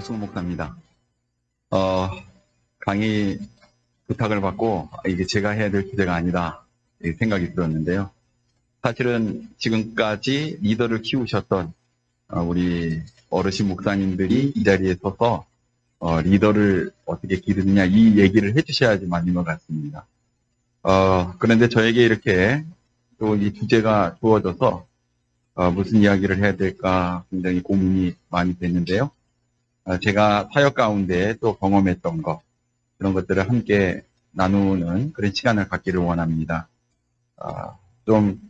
유승호 목사입니다. 강의 부탁을 받고 이게 제가 해야 될 주제가 아니다 생각이 들었는데요. 사실은 지금까지 리더를 키우셨던 우리 어르신 목사님들이 이 자리에 서서 리더를 어떻게 기르느냐 이 얘기를 해주셔야지 맞는 것 같습니다. 그런데 저에게 이렇게 또 이 주제가 주어져서 무슨 이야기를 해야 될까 굉장히 고민이 많이 됐는데요. 제가 사역 가운데 또 경험했던 것, 그런 것들을 함께 나누는 그런 시간을 갖기를 원합니다. 좀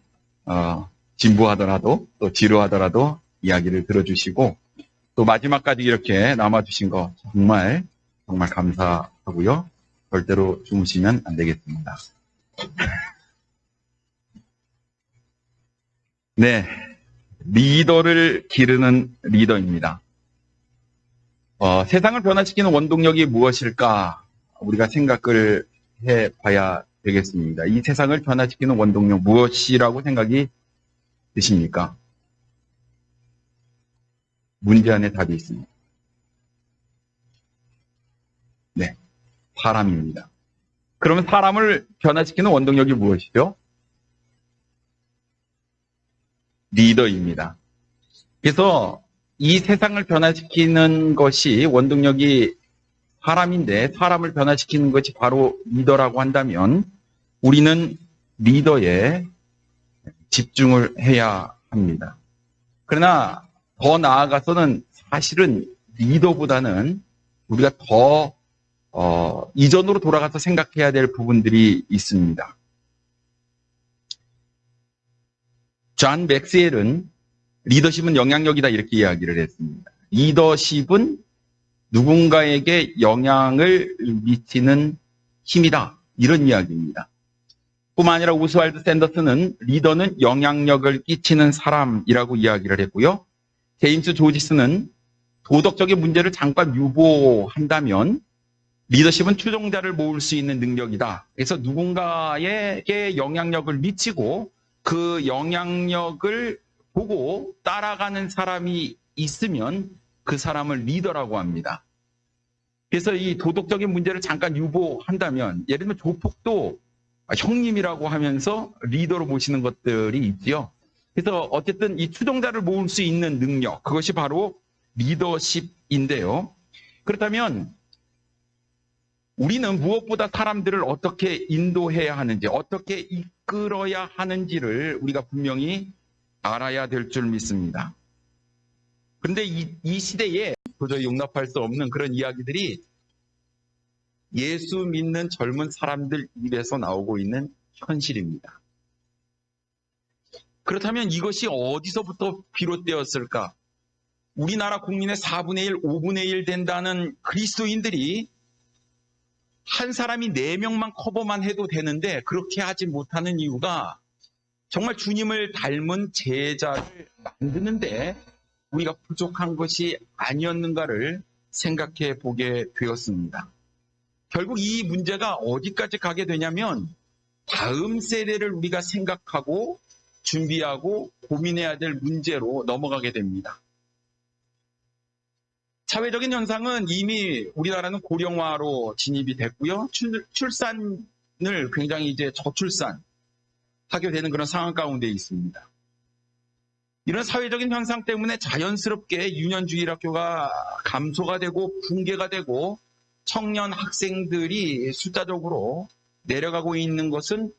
진부하더라도 또 지루하더라도 이야기를 들어주시고 또 마지막까지 이렇게 남아주신 거 정말 감사하고요. 절대로 주무시면 안 되겠습니다. 네, 리더를 기르는 리더입니다. 세상을 변화시키는 원동력이 무엇일까 우리가 생각을 해봐야 되겠습니다. 이 세상을 변화시키는 원동력 무엇이라고 생각이 드십니까? 문제 안에 답이 있습니다. 네, 사람입니다. 그러면 사람을 변화시키는 원동력이 무엇이죠? 리더입니다. 그래서 이 세상을 변화시키는 것이 원동력이 사람인데 사람을 변화시키는 것이 바로 리더라고 한다면 우리는 리더에 집중을 해야 합니다. 그러나 더 나아가서는 사실은 리더보다는 우리가 더 이전으로 돌아가서 생각해야 될 부분들이 있습니다. 존 맥스웰은 리더십은 영향력이다 이렇게 이야기를 했습니다. 리더십은 누군가에게 영향을 미치는 힘이다 이런 이야기입니다. 뿐만 아니라 오스왈드 샌더스는 리더는 영향력을 끼치는 사람이라고 이야기를 했고요. 제임스 조지스는 도덕적인 문제를 잠깐 유보한다면 리더십은 추종자를 모을 수 있는 능력이다. 그래서 누군가에게 영향력을 미치고 그 영향력을 보고 따라가는 사람이 있으면 그 사람을 리더라고 합니다. 그래서 이 도덕적인 문제를 잠깐 유보한다면 예를 들면 조폭도 형님이라고 하면서 리더로 모시는 것들이 있지요. 그래서 어쨌든 이 추종자를 모을 수 있는 능력, 그것이 바로 리더십인데요. 그렇다면 우리는 무엇보다 사람들을 어떻게 인도해야 하는지, 어떻게 이끌어야 하는지를 우리가 분명히 알아야 될 줄 믿습니다. 그런데 이 시대에 도저히 용납할 수 없는 그런 이야기들이 예수 믿는 젊은 사람들 입에서 나오고 있는 현실입니다. 그렇다면 이것이 어디서부터 비롯되었을까? 우리나라 국민의 4분의 1, 5분의 1 된다는 그리스도인들이 한 사람이 4명만 커버만 해도 되는데 그렇게 하지 못하는 이유가 정말 주님을 닮은 제자를 만드는데 우리가 부족한 것이 아니었는가를 생각해 보게 되었습니다. 결국 이 문제가 어디까지 가게 되냐면 다음 세대를 우리가 생각하고 준비하고 고민해야 될 문제로 넘어가게 됩니다. 사회적인 현상은 이미 우리나라는 고령화로 진입이 됐고요. 출산을 굉장히 이제 저출산 하게 되는 그런 상황 가운데 있습니다. 이런 사회적인 현상 때문에 자연스럽게 유년주일 학교가 감소가 되고 붕괴가 되고 청년 학생들이 숫자적으로 내려가고 있는 것은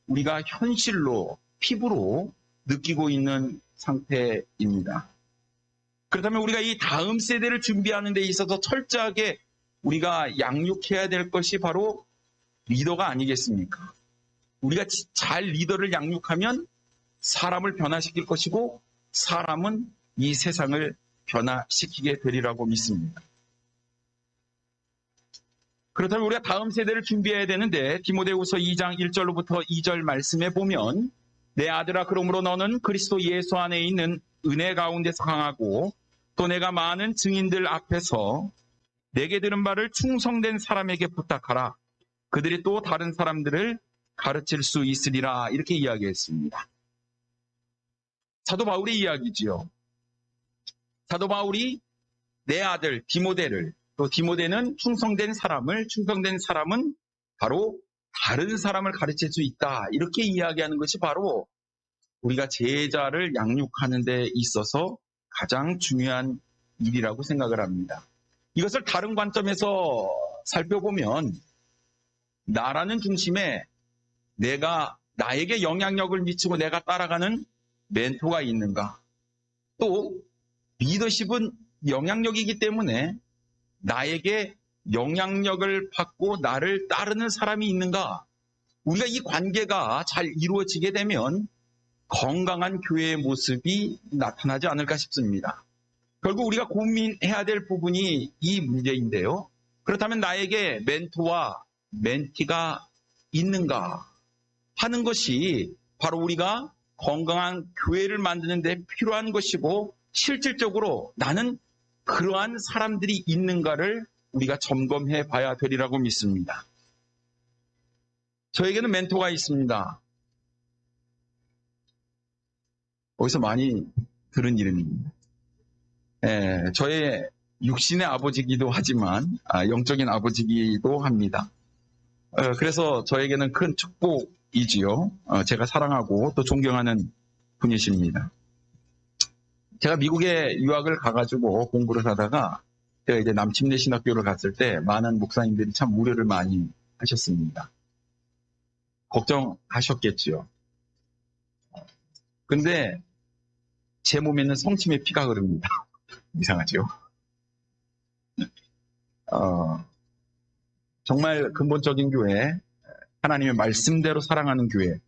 우리가 현실로 피부로 느끼고 있는 상태입니다. 그렇다면 우리가 이 다음 세대를 준비하는 데 있어서 철저하게 우리가 양육해야 될 것이 바로 리더가 아니겠습니까? 우리가 잘 리더를 양육하면 사람을 변화시킬 것이고 사람은 이 세상을 변화시키게 되리라고 믿습니다. 그렇다면 우리가 다음 세대를 준비해야 되는데 디모데후서 2장 1절로부터 2절 말씀에 보면 내 아들아 그러므로 너는 그리스도 예수 안에 있는 은혜 가운데서 강하고 또 내가 많은 증인들 앞에서 내게 들은 바를 충성된 사람에게 부탁하라. 그들이 또 다른 사람들을 가르칠 수 있으리라 이렇게 이야기했습니다. 사도 바울의 이야기지요. 사도 바울이 내 아들 디모데를, 또 디모데는 충성된 사람은 바로 다른 사람을 가르칠 수 있다. 이렇게 이야기하는 것이 바로 우리가 제자를 양육하는 데 있어서 가장 중요한 일이라고 생각을 합니다. 이것을 다른 관점에서 살펴보면 나라는 중심에 나에게 영향력을 미치고 내가 따라가는 멘토가 있는가? 또 리더십은 영향력이기 때문에 나에게 영향력을 받고 나를 따르는 사람이 있는가? 우리가 이 관계가 잘 이루어지게 되면 건강한 교회의 모습이 나타나지 않을까 싶습니다. 결국 우리가 고민해야 될 부분이 이 문제인데요. 그렇다면 나에게 멘토와 멘티가 있는가 하는 것이 바로 우리가 건강한 교회를 만드는 데 필요한 것이고, 실질적으로 나는 그러한 사람들이 있는가를 우리가 점검해 봐야 되리라고 믿습니다. 저에게는 멘토가 있습니다. 어디서 많이 들은 이름입니다. 저의 육신의 아버지이기도 하지만 영적인 아버지이기도 합니다. 그래서 저에게는 큰 축복이지요. 제가 사랑하고 또 존경하는 분이십니다. 제가 미국에 유학을 가가지고 공부를 하다가 제가 이제 남침내 신학교를 갔을 때 많은 목사님들이 참 우려를 많이 하셨습니다. 걱정하셨겠지요. 근데 제 몸에는 성침의 피가 흐릅니다. 이상하죠? 정말 근본적인 교회, 하나님의 말씀대로 사랑하는 교회,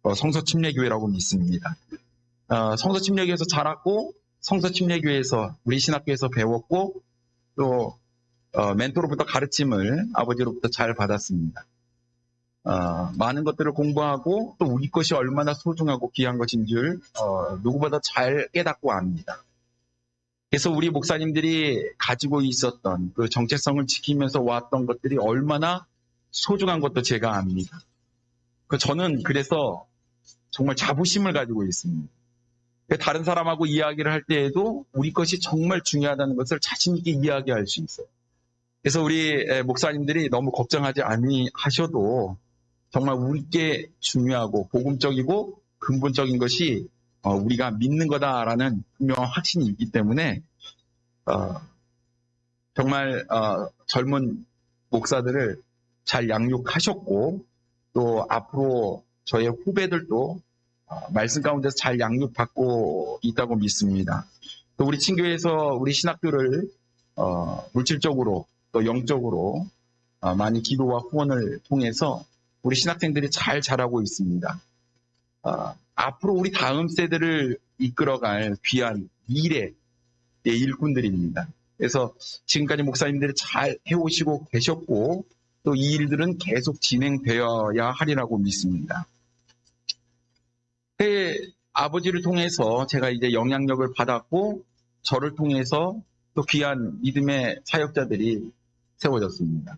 성서침례교회라고 믿습니다. 성서침례교회에서 자랐고, 성서침례교회에서 우리 신학교에서 배웠고, 또 멘토로부터 가르침을 아버지로부터 잘 받았습니다. 많은 것들을 공부하고 또 우리 것이 얼마나 소중하고 귀한 것인 줄 누구보다 잘 깨닫고 압니다. 그래서 우리 목사님들이 가지고 있었던 그 정체성을 지키면서 왔던 것들이 얼마나 소중한 것도 제가 압니다. 저는 그래서 정말 자부심을 가지고 있습니다. 다른 사람하고 이야기를 할 때에도 우리 것이 정말 중요하다는 것을 자신 있게 이야기할 수 있어요. 그래서 우리 목사님들이 너무 걱정하지 아니하셔도 정말 우리께 중요하고 복음적이고 근본적인 것이 우리가 믿는 거다라는 분명한 확신이 있기 때문에 정말 젊은 목사들을 잘 양육하셨고, 또 앞으로 저의 후배들도 말씀 가운데서 잘 양육받고 있다고 믿습니다. 또 우리 친교에서 우리 신학교를 물질적으로 또 영적으로 많이 기도와 후원을 통해서 우리 신학생들이 잘 자라고 있습니다. 앞으로 우리 다음 세대를 이끌어갈 귀한 미래의 일꾼들입니다. 그래서 지금까지 목사님들이 잘 해오시고 계셨고, 또 이 일들은 계속 진행되어야 하리라고 믿습니다. 아버지를 통해서 제가 이제 영향력을 받았고, 저를 통해서 또 귀한 믿음의 사역자들이 세워졌습니다.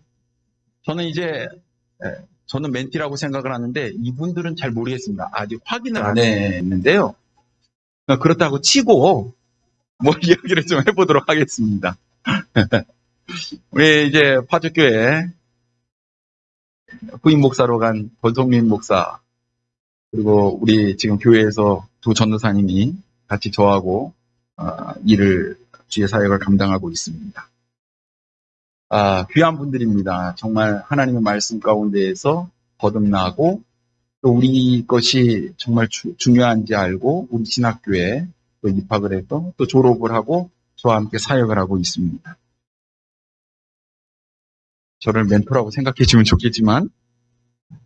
저는 멘티라고 생각을 하는데 이분들은 잘 모르겠습니다. 아직 확인을 안 했는데요. 그렇다고 치고 이야기를 좀 해보도록 하겠습니다. 우리 이제 파주교회 후임 목사로 간 권성민 목사, 그리고 우리 지금 교회에서 두 전도사님이 같이 저하고 주의 사역을 감당하고 있습니다. 귀한 분들입니다. 정말 하나님의 말씀 가운데에서 거듭나고 또 우리 것이 정말 중요한지 알고 우리 신학교에 또 입학을 해서 또 졸업을 하고 저와 함께 사역을 하고 있습니다. 저를 멘토라고 생각해 주면 좋겠지만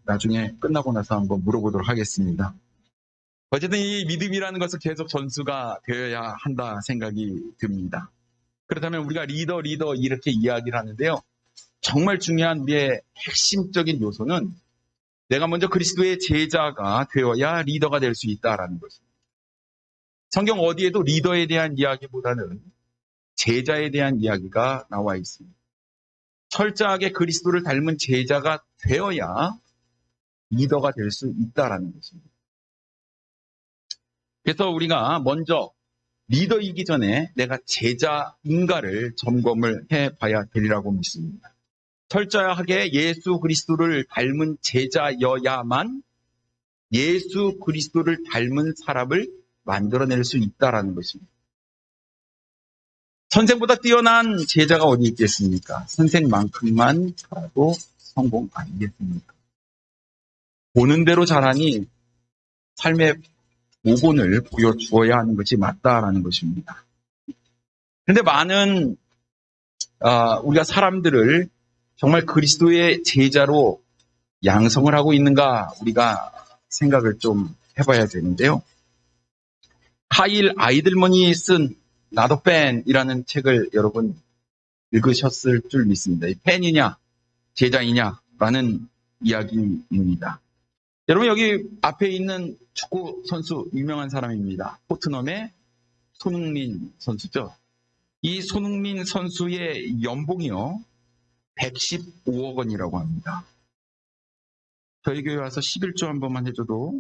나중에 끝나고 나서 한번 물어보도록 하겠습니다. 어쨌든 이 믿음이라는 것은 계속 전수가 되어야 한다 생각이 듭니다. 그렇다면 우리가 리더 이렇게 이야기를 하는데요. 정말 중요한 우리의 핵심적인 요소는 내가 먼저 그리스도의 제자가 되어야 리더가 될 수 있다라는 것입니다. 성경 어디에도 리더에 대한 이야기보다는 제자에 대한 이야기가 나와 있습니다. 철저하게 그리스도를 닮은 제자가 되어야 리더가 될 수 있다라는 것입니다. 그래서 우리가 먼저 리더이기 전에 내가 제자인가를 점검을 해봐야 되리라고 믿습니다. 철저하게 예수 그리스도를 닮은 제자여야만 예수 그리스도를 닮은 사람을 만들어낼 수 있다라는 것입니다. 선생보다 뛰어난 제자가 어디 있겠습니까? 선생만큼만 살아도 성공 아니겠습니까? 보는 대로 잘하니 삶의 모본을 보여주어야 하는 것이 맞다라는 것입니다. 그런데 많은 우리가 사람들을 정말 그리스도의 제자로 양성을 하고 있는가 우리가 생각을 좀 해봐야 되는데요. 카일 아이들먼이 쓴 나도 팬이라는 책을 여러분 읽으셨을 줄 믿습니다. 팬이냐 제자이냐라는 이야기입니다. 여러분 여기 앞에 있는 축구 선수 유명한 사람입니다. 토트넘의 손흥민 선수죠. 이 손흥민 선수의 연봉이요 115억 원이라고 합니다. 저희 교회 와서 11조 한 번만 해줘도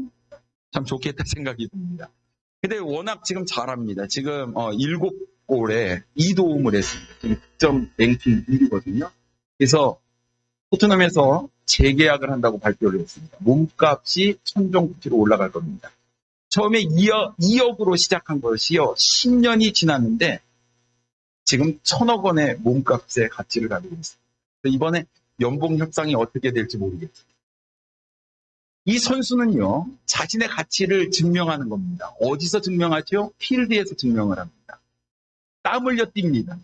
참 좋겠다 생각이 듭니다. 근데 워낙 지금 잘합니다. 지금 7골에 2도움을 했습니다. 지금 득점 랭킹 1위거든요. 그래서 토트넘에서 재계약을 한다고 발표를 했습니다. 몸값이 천정부지로 올라갈 겁니다. 처음에 2억으로 시작한 것이요 10년이 지났는데 지금 1,000억 원의 몸값의 가치를 가지고 있습니다. 이번에 연봉 협상이 어떻게 될지 모르겠습니다. 이 선수는요, 자신의 가치를 증명하는 겁니다. 어디서 증명하죠? 필드에서 증명을 합니다. 땀 흘려 뜁니다.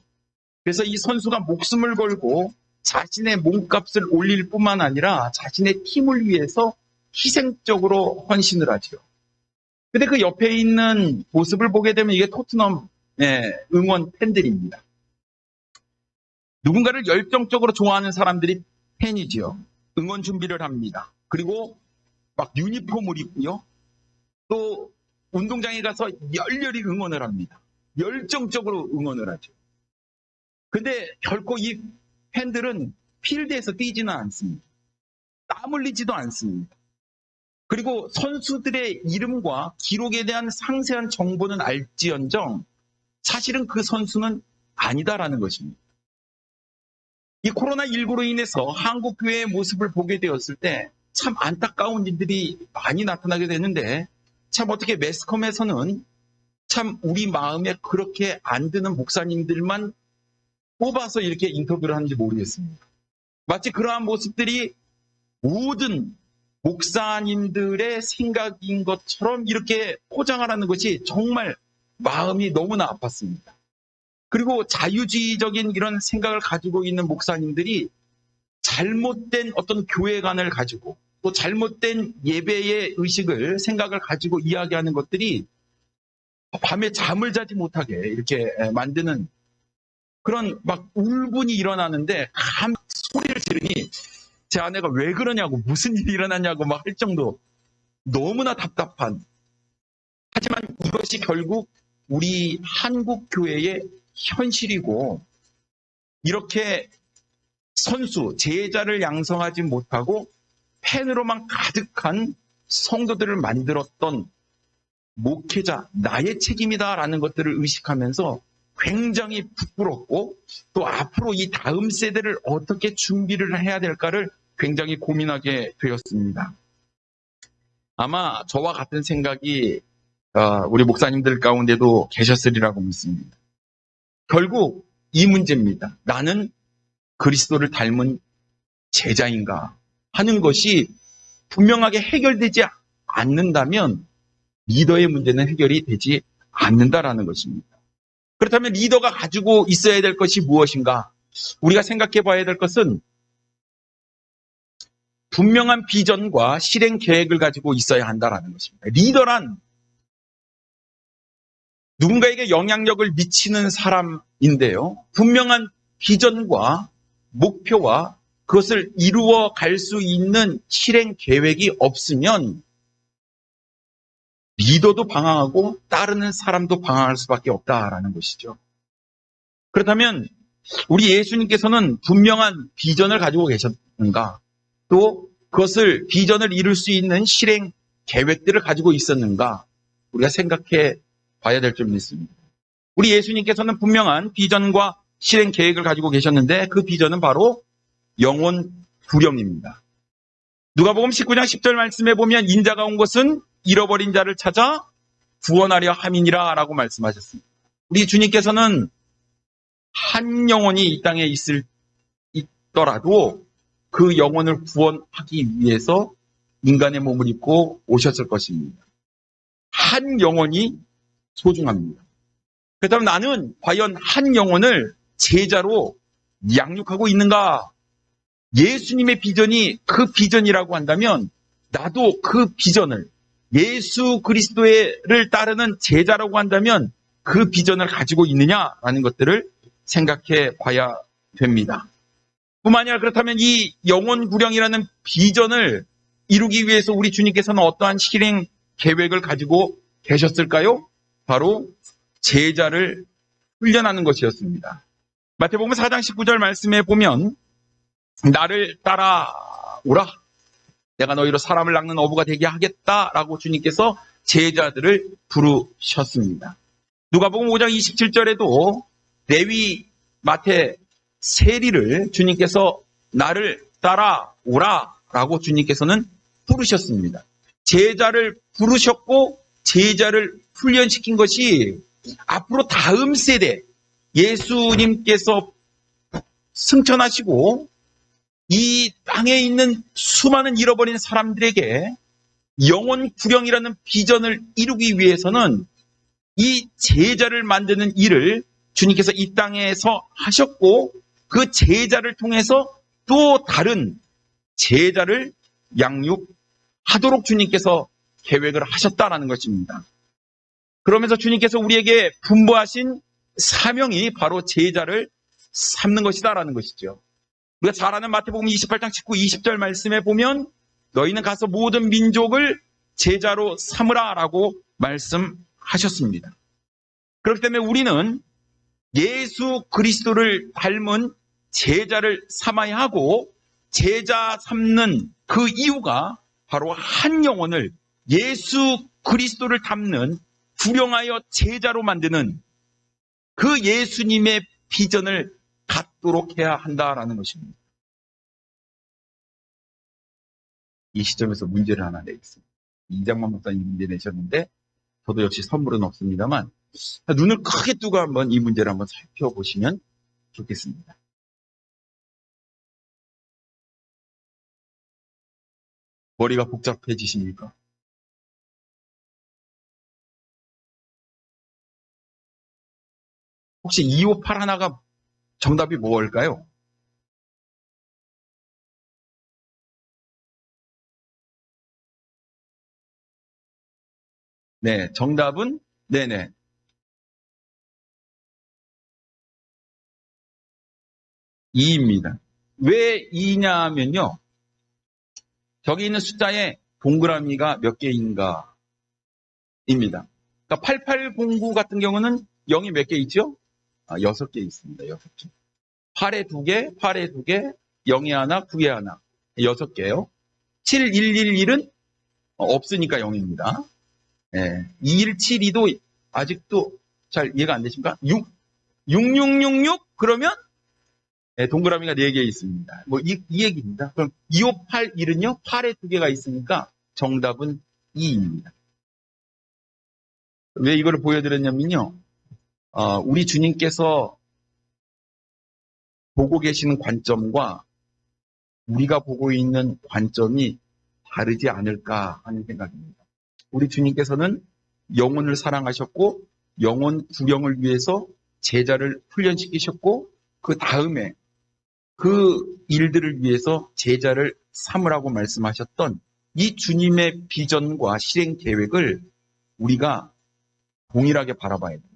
그래서 이 선수가 목숨을 걸고 자신의 몸값을 올릴 뿐만 아니라 자신의 팀을 위해서 희생적으로 헌신을 하죠. 근데 그 옆에 있는 모습을 보게 되면 이게 토트넘의 응원 팬들입니다. 누군가를 열정적으로 좋아하는 사람들이 팬이지요. 응원 준비를 합니다. 그리고 막 유니폼을 입고요. 또 운동장에 가서 열렬히 응원을 합니다. 열정적으로 응원을 하죠. 근데 결코 이 팬들은 필드에서 뛰지는 않습니다. 땀 흘리지도 않습니다. 그리고 선수들의 이름과 기록에 대한 상세한 정보는 알지언정 사실은 그 선수는 아니다라는 것입니다. 이 코로나19로 인해서 한국 교회의 모습을 보게 되었을 때 참 안타까운 일들이 많이 나타나게 되는데 참 어떻게 매스컴에서는 참 우리 마음에 그렇게 안 드는 목사님들만 뽑아서 이렇게 인터뷰를 하는지 모르겠습니다. 마치 그러한 모습들이 모든 목사님들의 생각인 것처럼 이렇게 포장을 하는 것이 정말 마음이 너무나 아팠습니다. 그리고 자유주의적인 이런 생각을 가지고 있는 목사님들이 잘못된 어떤 교회관을 가지고 또 잘못된 예배의 의식을 생각을 가지고 이야기하는 것들이 밤에 잠을 자지 못하게 이렇게 만드는 그런 막 울분이 일어나는데 소리를 지르니 제 아내가 왜 그러냐고 무슨 일이 일어났냐고 막 할 정도 너무나 답답한 하지만 이것이 결국 우리 한국 교회의 현실이고 이렇게 선수, 제자를 양성하지 못하고 팬으로만 가득한 성도들을 만들었던 목회자, 나의 책임이다라는 것들을 의식하면서 굉장히 부끄럽고 또 앞으로 이 다음 세대를 어떻게 준비를 해야 될까를 굉장히 고민하게 되었습니다. 아마 저와 같은 생각이 우리 목사님들 가운데도 계셨으리라고 믿습니다. 결국 이 문제입니다. 나는 그리스도를 닮은 제자인가 하는 것이 분명하게 해결되지 않는다면 리더의 문제는 해결이 되지 않는다라는 것입니다. 그렇다면 리더가 가지고 있어야 될 것이 무엇인가? 우리가 생각해 봐야 될 것은 분명한 비전과 실행 계획을 가지고 있어야 한다라는 것입니다. 리더란 누군가에게 영향력을 미치는 사람인데요. 분명한 비전과 목표와 그것을 이루어 갈 수 있는 실행 계획이 없으면 리더도 방황하고 따르는 사람도 방황할 수밖에 없다라는 것이죠. 그렇다면 우리 예수님께서는 분명한 비전을 가지고 계셨는가? 또 그것을 비전을 이룰 수 있는 실행 계획들을 가지고 있었는가? 우리가 생각해 봐야 될 줄 믿습니다. 우리 예수님께서는 분명한 비전과 실행 계획을 가지고 계셨는데 그 비전은 바로 영혼 구령입니다. 누가복음 19장 10절 말씀에 보면 인자가 온 것은 잃어버린 자를 찾아 구원하려 함이니라 라고 말씀하셨습니다. 우리 주님께서는 한 영혼이 이 땅에 있더라도 그 영혼을 구원하기 위해서 인간의 몸을 입고 오셨을 것입니다. 한 영혼이 소중합니다. 그렇다면 나는 과연 한 영혼을 제자로 양육하고 있는가? 예수님의 비전이 그 비전이라고 한다면 나도 그 비전을, 예수 그리스도를 따르는 제자라고 한다면 그 비전을 가지고 있느냐라는 것들을 생각해 봐야 됩니다. 뿐만 아니라 그렇다면 이 영혼 구령이라는 비전을 이루기 위해서 우리 주님께서는 어떠한 실행 계획을 가지고 계셨을까요? 바로 제자를 훈련하는 것이었습니다. 마태복음 4장 19절 말씀에 보면 나를 따라오라. 내가 너희로 사람을 낚는 어부가 되게 하겠다라고 주님께서 제자들을 부르셨습니다. 누가복음 5장 27절에도 레위, 마태, 세리를 주님께서 나를 따라오라라고 주님께서는 부르셨습니다. 제자를 부르셨고 제자를 훈련시킨 것이 앞으로 다음 세대 예수님께서 승천하시고 이 땅에 있는 수많은 잃어버린 사람들에게 영혼 구령이라는 비전을 이루기 위해서는 이 제자를 만드는 일을 주님께서 이 땅에서 하셨고 그 제자를 통해서 또 다른 제자를 양육하도록 주님께서 계획을 하셨다라는 것입니다. 그러면서 주님께서 우리에게 분부하신 사명이 바로 제자를 삼는 것이다라는 것이죠. 우리가 잘 아는 마태복음 28장 19, 20절 말씀에 보면 너희는 가서 모든 민족을 제자로 삼으라라고 말씀하셨습니다. 그렇기 때문에 우리는 예수 그리스도를 닮은 제자를 삼아야 하고 제자 삼는 그 이유가 바로 한 영혼을 예수 그리스도를 닮는 구령하여 제자로 만드는 그 예수님의 비전을 갖도록 해야 한다라는 것입니다. 이 시점에서 문제를 하나 내겠습니다. 이장만 목사님 문제 내셨는데 저도 역시 선물은 없습니다만 눈을 크게 뜨고 한번 이 문제를 한번 살펴보시면 좋겠습니다. 머리가 복잡해지십니까? 혹시 258 하나가 정답이 뭘까요? 네, 정답은 네네. 2입니다. 왜 2냐 하면요. 저기 있는 숫자에 동그라미가 몇 개인가 입니다. 그러니까 8809 같은 경우는 0이 몇 개 있죠? 6개 있습니다. 6개. 8에 2개, 8에 2개, 0에 하나, 9에 하나. 6개요. 7111은 없으니까 0입니다. 네. 2172도 아직도 잘 이해가 안 되십니까? 6666 그러면 네, 동그라미가 4개 있습니다. 이 얘기입니다. 그럼 2581은요? 8에 2개가 있으니까 정답은 2입니다. 왜 이걸 보여드렸냐면요. 우리 주님께서 보고 계시는 관점과 우리가 보고 있는 관점이 다르지 않을까 하는 생각입니다. 우리 주님께서는 영혼을 사랑하셨고 영혼 구령을 위해서 제자를 훈련시키셨고 그 다음에 그 일들을 위해서 제자를 삼으라고 말씀하셨던 이 주님의 비전과 실행 계획을 우리가 동일하게 바라봐야 됩니다.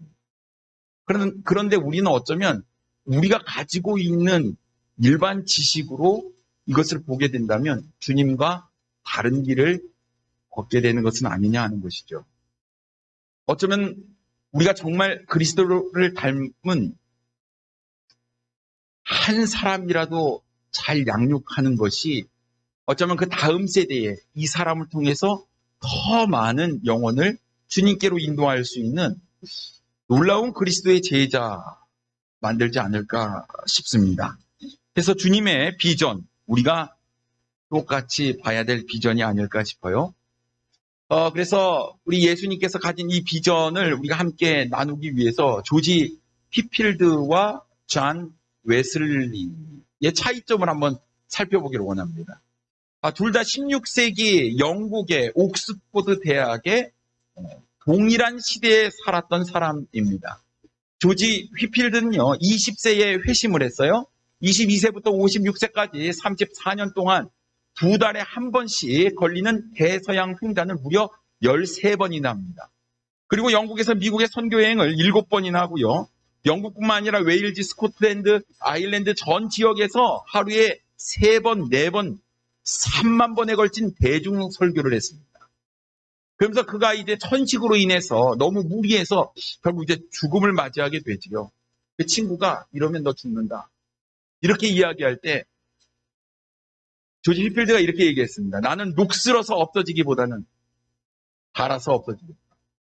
그런데 우리는 어쩌면 우리가 가지고 있는 일반 지식으로 이것을 보게 된다면 주님과 다른 길을 걷게 되는 것은 아니냐 하는 것이죠. 어쩌면 우리가 정말 그리스도를 닮은 한 사람이라도 잘 양육하는 것이 어쩌면 그 다음 세대에 이 사람을 통해서 더 많은 영혼을 주님께로 인도할 수 있는 놀라운 그리스도의 제자 만들지 않을까 싶습니다. 그래서 주님의 비전, 우리가 똑같이 봐야 될 비전이 아닐까 싶어요. 그래서 우리 예수님께서 가진 이 비전을 우리가 함께 나누기 위해서 조지 휘필드와 존 웨슬리의 차이점을 한번 살펴보기를 원합니다. 둘 다 16세기 영국의 옥스포드 대학의 동일한 시대에 살았던 사람입니다. 조지 휘필드는요, 20세에 회심을 했어요. 22세부터 56세까지 34년 동안 2달에 한 번씩 걸리는 대서양 횡단을 무려 13번이나 합니다. 그리고 영국에서 미국의 선교여행을 7번이나 하고요. 영국뿐만 아니라 웨일즈, 스코틀랜드, 아일랜드 전 지역에서 하루에 3번, 4번, 3만 번에 걸친 대중 설교를 했습니다. 그러면서 그가 이제 천식으로 인해서 너무 무리해서 결국 이제 죽음을 맞이하게 되지요. 그 친구가 이러면 너 죽는다. 이렇게 이야기할 때 조지 휘필드가 이렇게 얘기했습니다. 나는 녹슬어서 없어지기보다는 달아서 없어지겠다.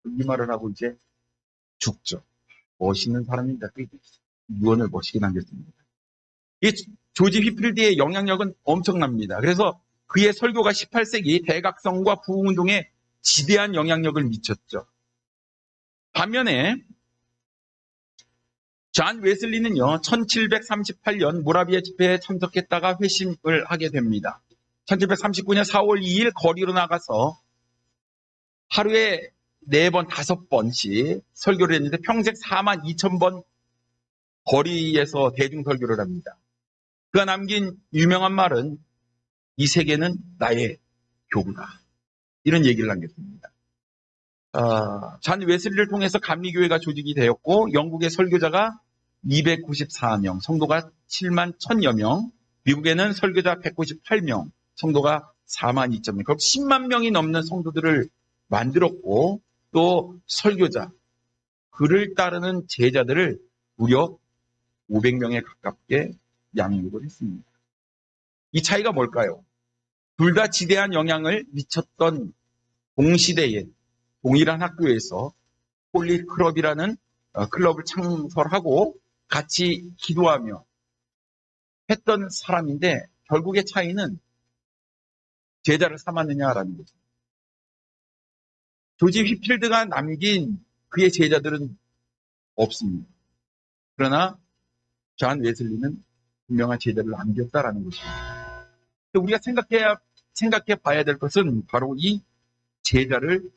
이 말을 하고 이제 죽죠. 멋있는 사람입니다. 유언을 멋있게 남겼습니다. 이 조지 휘필드의 영향력은 엄청납니다. 그래서 그의 설교가 18세기 대각성과 부흥운동에 지대한 영향력을 미쳤죠. 반면에 존 웨슬리는요, 1738년 모라비아 집회에 참석했다가 회심을 하게 됩니다. 1739년 4월 2일 거리로 나가서 하루에 4번, 5번씩 설교를 했는데 평생 4만 2천 번 거리에서 대중 설교를 합니다. 그가 남긴 유명한 말은 이 세계는 나의 교구다. 이런 얘기를 남겼습니다. 존 웨슬리를 통해서 감리교회가 조직이 되었고 영국의 설교자가 294명, 성도가 7만 1000여 명, 미국에는 설교자 198명, 성도가 4만 2천 명, 그럼 10만 명이 넘는 성도들을 만들었고 또 설교자, 그를 따르는 제자들을 무려 500명에 가깝게 양육을 했습니다. 이 차이가 뭘까요? 둘 다 지대한 영향을 미쳤던 동시대에 동일한 학교에서 홀리 클럽이라는 클럽을 창설하고 같이 기도하며 했던 사람인데 결국의 차이는 제자를 삼았느냐라는 거죠. 조지 휘필드가 남긴 그의 제자들은 없습니다. 그러나 존 웨슬리는 분명한 제자를 남겼다라는 것입니다. 우리가 생각해 봐야 될 것은 바로 이 제자를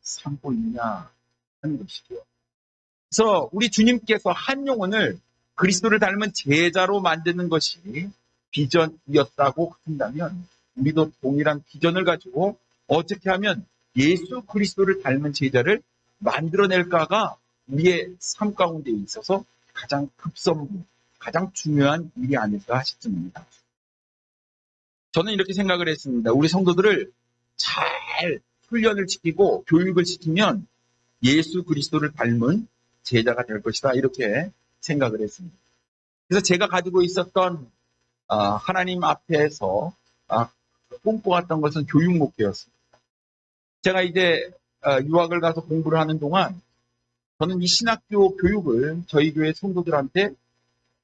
삼고 있느냐 하는 것이죠. 그래서 우리 주님께서 한 영혼을 그리스도를 닮은 제자로 만드는 것이 비전이었다고 한다면 우리도 동일한 비전을 가지고 어떻게 하면 예수 그리스도를 닮은 제자를 만들어낼까가 우리의 삶 가운데 있어서 가장 급선무, 가장 중요한 일이 아닐까 싶습니다. 저는 이렇게 생각을 했습니다. 우리 성도들을 잘 훈련을 시키고 교육을 시키면 예수 그리스도를 닮은 제자가 될 것이다. 이렇게 생각을 했습니다. 그래서 제가 가지고 있었던 하나님 앞에서 꿈꿔왔던 것은 교육 목표였습니다. 제가 이제 유학을 가서 공부를 하는 동안 저는 이 신학교 교육을 저희 교회 성도들한테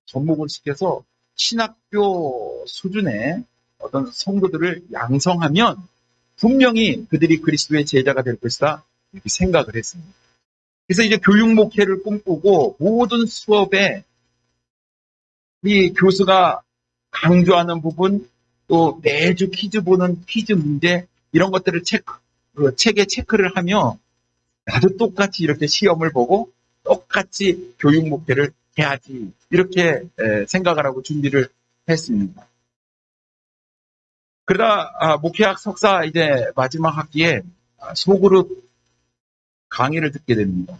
접목을 시켜서 신학교 수준의 어떤 성도들을 양성하면 분명히 그들이 그리스도의 제자가 될 것이다 이렇게 생각을 했습니다. 그래서 이제 교육 목회를 꿈꾸고 모든 수업에 이 교수가 강조하는 부분 또 매주 퀴즈 보는 퀴즈 문제 이런 것들을 책에 체크를 하며 나도 똑같이 이렇게 시험을 보고 똑같이 교육 목회를 해야지 이렇게 생각을 하고 준비를 했습니다. 그러다 목회학 석사 이제 마지막 학기에 소그룹 강의를 듣게 됩니다.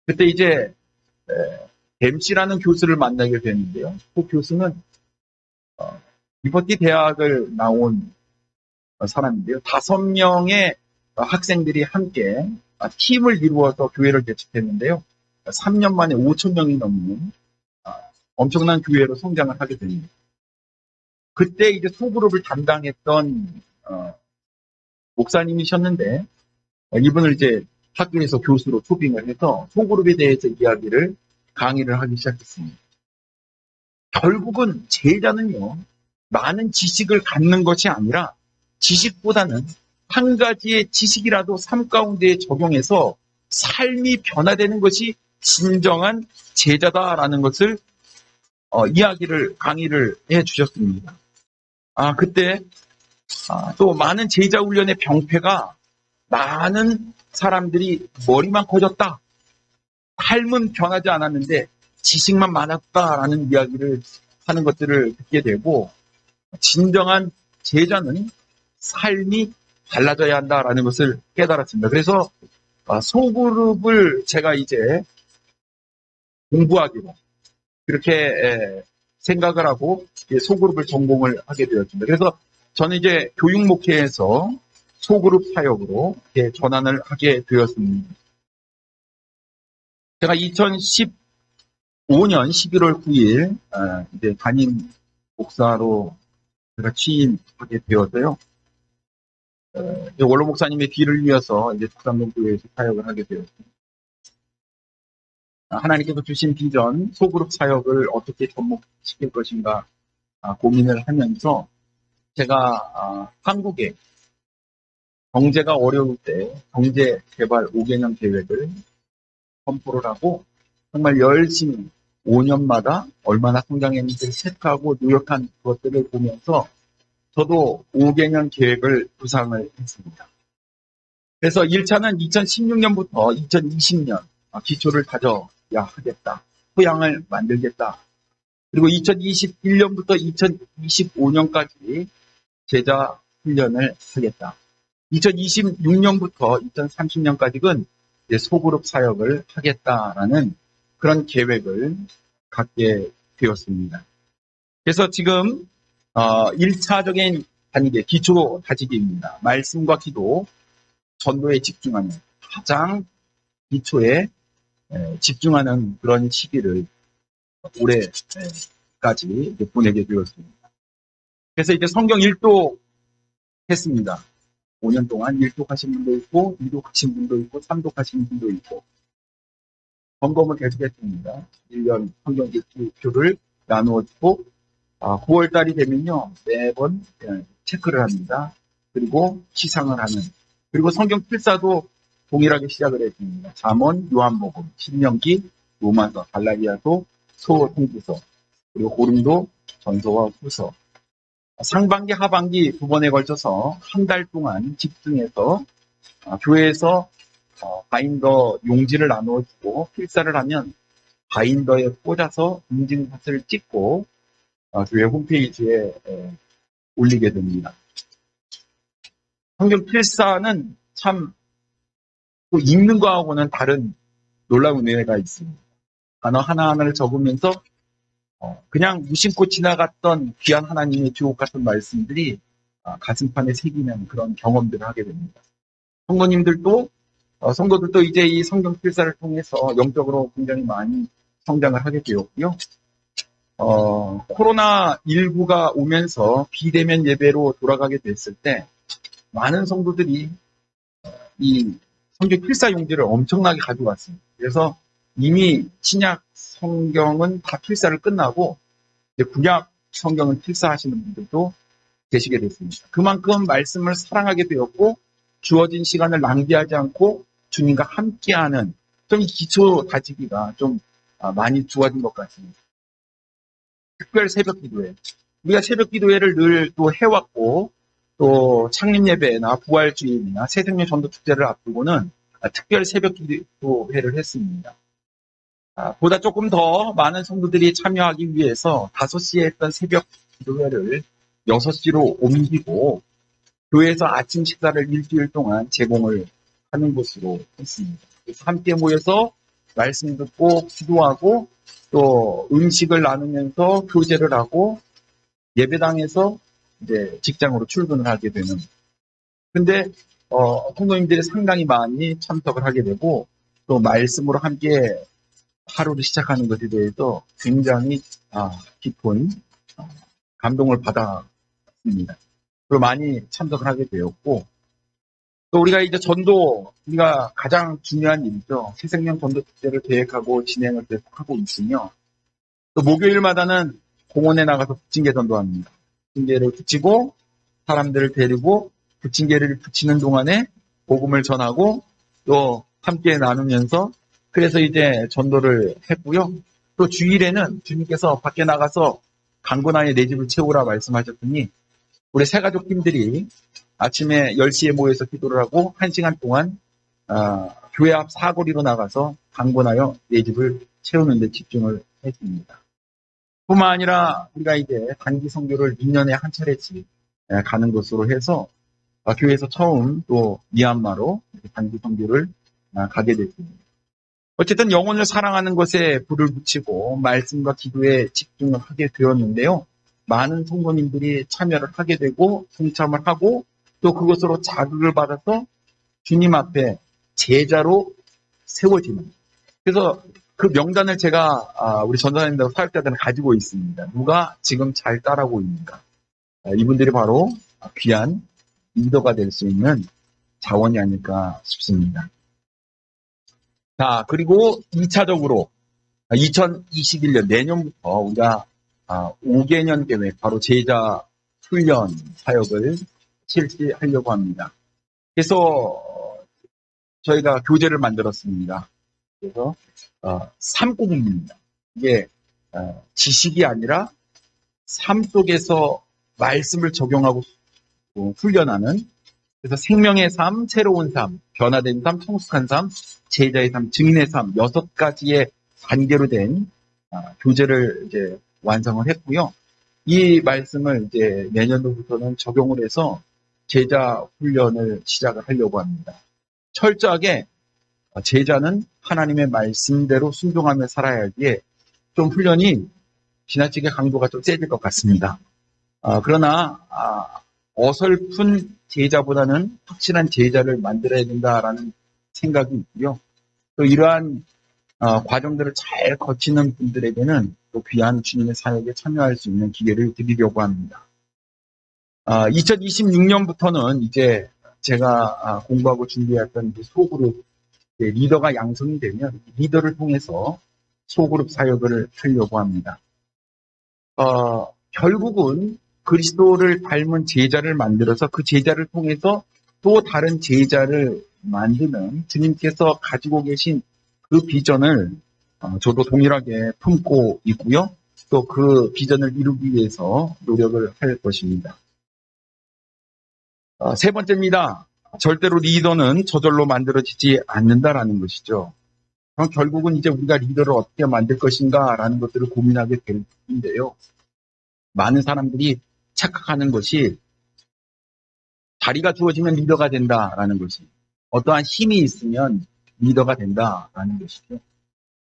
그때 이제 댐시라는 교수를 만나게 되는데요. 그 교수는 리버티 대학을 나온 사람인데요. 5명의 학생들이 함께 팀을 이루어서 교회를 개척했는데요. 3년 만에 5천 명이 넘는 엄청난 교회로 성장을 하게 됩니다. 그때 이제 소그룹을 담당했던 목사님이셨는데 이분을 이제 학교에서 교수로 초빙을 해서 소그룹에 대해서 강의를 하기 시작했습니다. 결국은 제자는요, 많은 지식을 갖는 것이 아니라 지식보다는 한 가지의 지식이라도 삶 가운데 적용해서 삶이 변화되는 것이 진정한 제자다라는 것을 강의를 해 주셨습니다. 그때 또 많은 제자 훈련의 병폐가 많은 사람들이 머리만 커졌다. 삶은 변하지 않았는데 지식만 많았다라는 이야기를 하는 것들을 듣게 되고 진정한 제자는 삶이 달라져야 한다라는 것을 깨달았습니다. 그래서 소그룹을 제가 이제 공부하기로 그렇게 생각을 하고 소그룹을 전공을 하게 되었습니다. 그래서 저는 이제 교육 목회에서 소그룹 사역으로 전환을 하게 되었습니다. 제가 2015년 11월 9일 이제 담임 목사로 제가 취임하게 되어서요. 원로 목사님의 뒤를 이어서 이제 북산동교회에서 사역을 하게 되었습니다. 하나님께서 주신 비전, 소그룹 사역을 어떻게 접목시킬 것인가 고민을 하면서 제가 한국에 경제가 어려울 때 경제 개발 5개년 계획을 선포를 하고 정말 열심히 5년마다 얼마나 성장했는지를 체크하고 노력한 것들을 보면서 저도 5개년 계획을 구상을 했습니다. 그래서 1차는 2016년부터 2020년 기초를 다져야 하겠다. 토양을 만들겠다. 그리고 2021년부터 2025년까지 제자 훈련을 하겠다. 2026년부터 2030년까지는 소그룹 사역을 하겠다라는 그런 계획을 갖게 되었습니다. 그래서 지금 1차적인 단계, 기초 다지기입니다. 말씀과 기도, 전도에 집중하는 가장 기초에 집중하는 그런 시기를 올해까지 보내게 되었습니다. 그래서 이제 성경 1독 했습니다. 5년 동안 1독하신 분도 있고 2독하신 분도 있고 3독하신 분도 있고 점검을 계속했습니다. 1년 성경 기초를 나누었고 9월 달이 되면요 매번 체크를 합니다. 그리고 시상을 하는 그리고 성경 필사도 동일하게 시작을 했습니다. 잠언, 요한복음, 신명기, 로마서, 갈라디아서, 소통지서 그리고 고린도, 전서와 후서 상반기, 하반기 두 번에 걸쳐서 한 달 동안 집중해서 교회에서 바인더 용지를 나누어주고 필사를 하면 바인더에 꽂아서 인증샷을 찍고 교회 홈페이지에 올리게 됩니다. 성경 필사는 참 또 읽는 거하고는 다른 놀라운 은혜가 있습니다. 단어 하나하나를 적으면서 그냥 무심코 지나갔던 귀한 하나님의 주옥 같은 말씀들이 가슴판에 새기는 그런 경험들을 하게 됩니다. 성도들도 이제 이 성경 필사를 통해서 영적으로 굉장히 많이 성장을 하게 되었고요. 코로나19가 오면서 비대면 예배로 돌아가게 됐을 때 많은 성도들이 이 성경 필사 용지를 엄청나게 가져왔습니다. 그래서 이미 신약 성경은 다 필사를 끝나고 이제 구약 성경은 필사하시는 분들도 계시게 됐습니다. 그만큼 말씀을 사랑하게 되었고 주어진 시간을 낭비하지 않고 주님과 함께하는 좀 기초 다지기가 좀 많이 좋아진 것 같습니다. 특별 새벽 기도회. 우리가 새벽 기도회를 늘 또 해왔고 또 창립 예배나 부활 주일이나 새생명 전도 축제를 앞두고는 특별 새벽 기도회를 했습니다. 보다 조금 더 많은 성도들이 참여하기 위해서 5시에 했던 새벽 기도회를 6시로 옮기고 교회에서 아침 식사를 일주일 동안 제공을 하는 곳으로 했습니다. 그래서 함께 모여서 말씀 듣고 기도하고 또 음식을 나누면서 교제를 하고 예배당에서 이제 직장으로 출근을 하게 되는. 근데 성도님들이 상당히 많이 참석을 하게 되고 또 말씀으로 함께 하루를 시작하는 것에 대해서 굉장히 깊은 감동을 받았습니다. 그리고 많이 참석을 하게 되었고 또 우리가 이제 전도, 우리가 가장 중요한 일이죠. 새생명 전도 축제를 계획하고 진행을 계속하고 있으며, 또 목요일마다는 공원에 나가서 부침개 전도합니다. 부침개를 붙이고, 사람들을 데리고, 부침개를 붙이는 동안에 복음을 전하고, 또 함께 나누면서, 그래서 이제 전도를 했고요. 또 주일에는 주님께서 밖에 나가서 강군하에 내 집을 채우라 말씀하셨더니, 우리 새가족팀들이 아침에 10시에 모여서 기도를 하고 1시간 동안 교회 앞 사거리로 나가서 강권하여 내 집을 채우는 데 집중을 했습니다. 뿐만 아니라 우리가 이제 단기 선교를 2년에 한 차례씩 가는 것으로 해서 교회에서 처음 또 미얀마로 단기 선교를 가게 됐습니다. 어쨌든 영혼을 사랑하는 것에 불을 붙이고 말씀과 기도에 집중을 하게 되었는데요. 많은 성도님들이 참여를 하게 되고 동참을 하고 또 그것으로 자극을 받아서 주님 앞에 제자로 세워지는. 그래서 그 명단을 제가 우리 전도사님들 사역자들은 가지고 있습니다. 누가 지금 잘 따라오고 있는가. 이분들이 바로 귀한 리더가 될 수 있는 자원이 아닐까 싶습니다. 자, 그리고 2차적으로 2021년 내년부터 우리가 5개년 계획, 바로 제자 훈련 사역을 실시하려고 합니다. 그래서 저희가 교재를 만들었습니다. 그래서 삶고문입니다. 이게 지식이 아니라 삶 속에서 말씀을 적용하고 훈련하는, 그래서 생명의 삶, 새로운 삶, 변화된 삶, 성숙한 삶, 제자의 삶, 증인의 삶 6가지의 단계로 된 교재를 이제 완성을 했고요. 이 말씀을 이제 내년도부터는 적용을 해서 제자 훈련을 시작을 하려고 합니다. 철저하게 제자는 하나님의 말씀대로 순종하며 살아야 하기에 좀 훈련이 지나치게 강도가 좀 세질 것 같습니다. 그러나 어설픈 제자보다는 확실한 제자를 만들어야 된다라는 생각이 있고요. 또 이러한 과정들을 잘 거치는 분들에게는 또 귀한 주님의 사역에 참여할 수 있는 기회를 드리려고 합니다. 2026년부터는 이제 제가 공부하고 준비했던 소그룹 리더가 양성이 되면 리더를 통해서 소그룹 사역을 하려고 합니다. 결국은 그리스도를 닮은 제자를 만들어서 그 제자를 통해서 또 다른 제자를 만드는 주님께서 가지고 계신 그 비전을 저도 동일하게 품고 있고요. 또 그 비전을 이루기 위해서 노력을 할 것입니다. 세 번째입니다. 절대로 리더는 저절로 만들어지지 않는다라는 것이죠. 그럼 결국은 이제 우리가 리더를 어떻게 만들 것인가라는 것들을 고민하게 될 텐데요. 많은 사람들이 착각하는 것이 자리가 주어지면 리더가 된다라는 것이, 어떠한 힘이 있으면 리더가 된다라는 것이죠.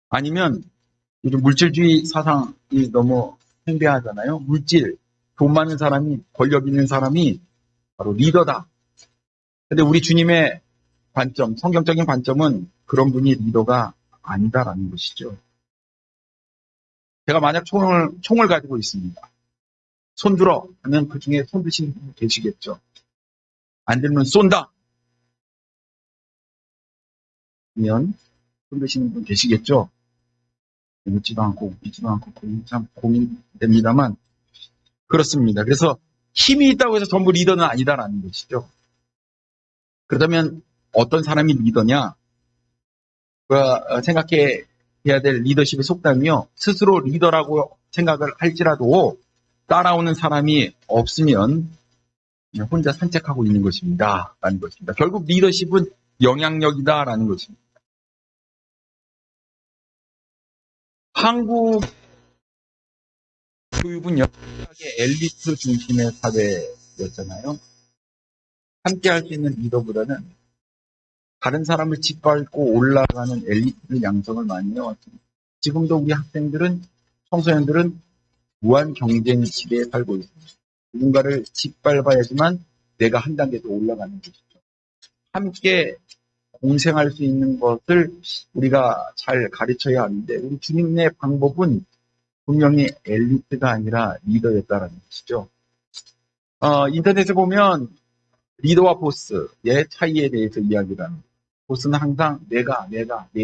아니면 요즘 물질주의 사상이 너무 팽배하잖아요. 물질, 돈 많은 사람이, 권력 있는 사람이 바로 리더다. 근데 우리 주님의 관점, 성경적인 관점은 그런 분이 리더가 아니다라는 것이죠. 제가 만약 총을 가지고 있습니다. 손 들어 하면 그 중에 손 드시는 분이 계시겠죠. 안 들면 쏜다 하면 손 드시는 분 계시겠죠. 웃지도 않고 웃기지도 않고 참 고민됩니다만 그렇습니다. 그래서 힘이 있다고 해서 전부 리더는 아니다라는 것이죠. 그렇다면 어떤 사람이 리더냐? 생각해야 될 리더십의 속담이요. 스스로 리더라고 생각을 할지라도 따라오는 사람이 없으면 그냥 혼자 산책하고 있는 것입니다. 라는 것입니다. 결국 리더십은 영향력이다라는 것입니다. 한국 교육은 역사하게 엘리트 중심의 사회였잖아요. 함께 할 수 있는 리더보다는 다른 사람을 짓밟고 올라가는 엘리트를 양성을 많이 해왔습니다. 지금도 우리 학생들은, 청소년들은 무한 경쟁 시대에 살고 있습니다. 누군가를 짓밟아야지만 내가 한 단계 더 올라가는 것이죠. 함께 공생할 수 있는 것을 우리가 잘 가르쳐야 하는데 우리 주님의 방법은 분명히 엘리트가 아니라 리더였다는 것이죠. 인터넷에 보면 리더와 보스의 차이에 대해서 이야기를 합니다. 보스는 항상 내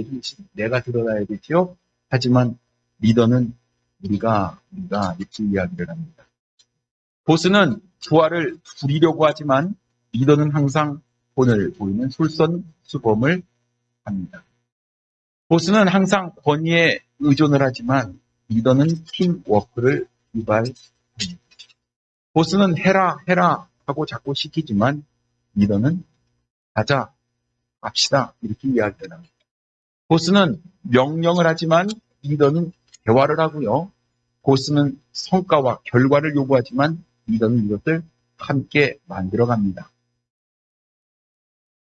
중심, 내가 드러나야 되지요. 하지만 리더는 우리가 이렇게 이야기를 합니다. 보스는 부하를 부리려고 하지만 리더는 항상 본을 보이는 솔선수범을 합니다. 보스는 항상 권위에 의존을 하지만 리더는 팀워크를 유발합니다. 보스는 해라 하고 자꾸 시키지만 리더는 가자, 갑시다 이렇게 이야기를 합니다. 보스는 명령을 하지만 리더는 대화를 하고요. 보스는 성과와 결과를 요구하지만 리더는 이것을 함께 만들어갑니다.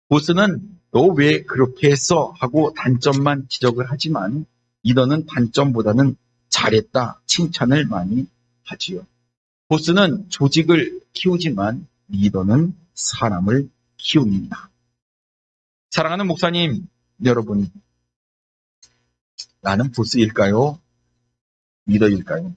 보스는 너 왜 그렇게 했어? 하고 단점만 지적을 하지만 리더는 단점보다는 잘했다, 칭찬을 많이 하지요. 보스는 조직을 키우지만 리더는 사람을 키웁니다. 사랑하는 목사님 여러분, 나는 보스일까요? 리더일까요?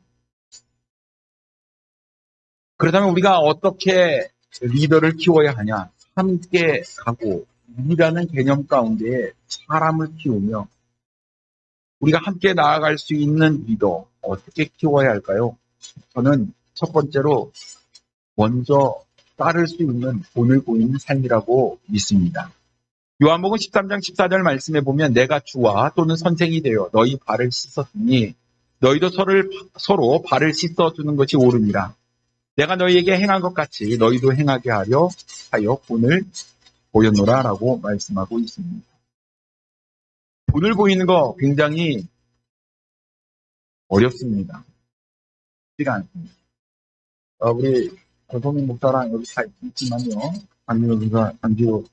그렇다면 우리가 어떻게 리더를 키워야 하냐? 함께 가고 우리라는 개념 가운데 사람을 키우며 우리가 함께 나아갈 수 있는 리더 어떻게 키워야 할까요? 저는 첫 번째로 먼저 따를 수 있는 본을 보이는 삶이라고 믿습니다. 요한복음 13장 14절 말씀에 보면 내가 주와 또는 선생이 되어 너희 발을 씻었으니 너희도 서로 발을 씻어주는 것이 옳으니라. 내가 너희에게 행한 것 같이 너희도 행하게 하여 본을 보였노라 라고 말씀하고 있습니다. 본을 보이는 거 굉장히 어렵습니다. 쉽지가 않습니다. 우리 권성민 목사랑 여기 다 있지만요. 강지호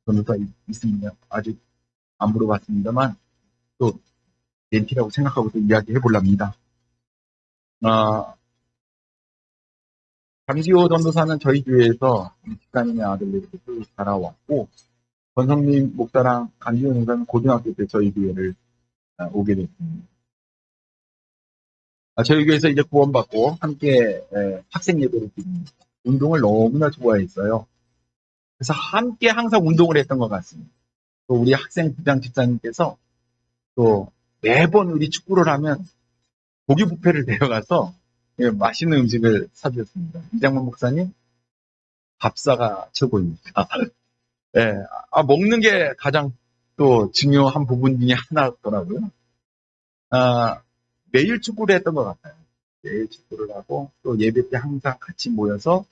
변호사 있습니다. 아직 안 물어봤습니다만 또 멘티라고 생각하고 또 이야기해 보랍니다. 강지호 전도사는 저희 교회에서 집사님의 아들로 이렇게 쭉 자라왔고, 권성민 목사랑 강지호 전도사는 고등학교 때 저희 교회를 오게 됐습니다. 저희 교회에서 이제 구원받고 함께 학생 예배를 드립니다. 운동을 너무나 좋아했어요. 그래서 함께 항상 운동을 했던 것 같습니다. 또 우리 학생 부장 집사님께서 또 매번 우리 축구를 하면 고기 뷔페를 데려가서 맛있는 음식을 사주셨습니다. 이장만 목사님, 밥사가 최고입니다. 네, 먹는 게 가장 또 중요한 부분 중에 하나더라고요. 매일 축구를 했던 것 같아요. 매일 축구를 하고 또 예배 때 항상 같이 모여서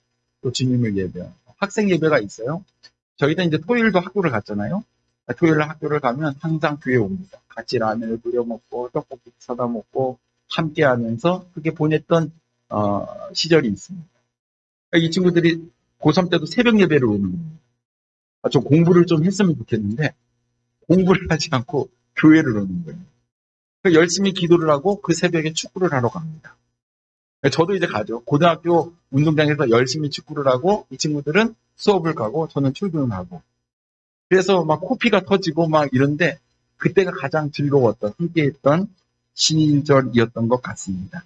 또 주님을 예배하고 학생 예배가 있어요. 저희는 이제 토요일도 학교를 갔잖아요. 토요일 학교를 가면 항상 교회 옵니다. 같이 라면을 끓여 먹고 떡볶이 사다 먹고 함께 하면서 그렇게 보냈던 시절이 있습니다. 이 친구들이 고3 때도 새벽 예배를 오는 겁니다. 저 공부를 좀 했으면 좋겠는데 공부를 하지 않고 교회를 오는 거예요. 열심히 기도를 하고 그 새벽에 축구를 하러 갑니다. 저도 이제 가죠. 고등학교 운동장에서 열심히 축구를 하고 이 친구들은 수업을 가고 저는 출근을 하고 그래서 막 코피가 터지고 막 이런데 그때가 가장 즐거웠던 함께했던 시절이었던 것 같습니다.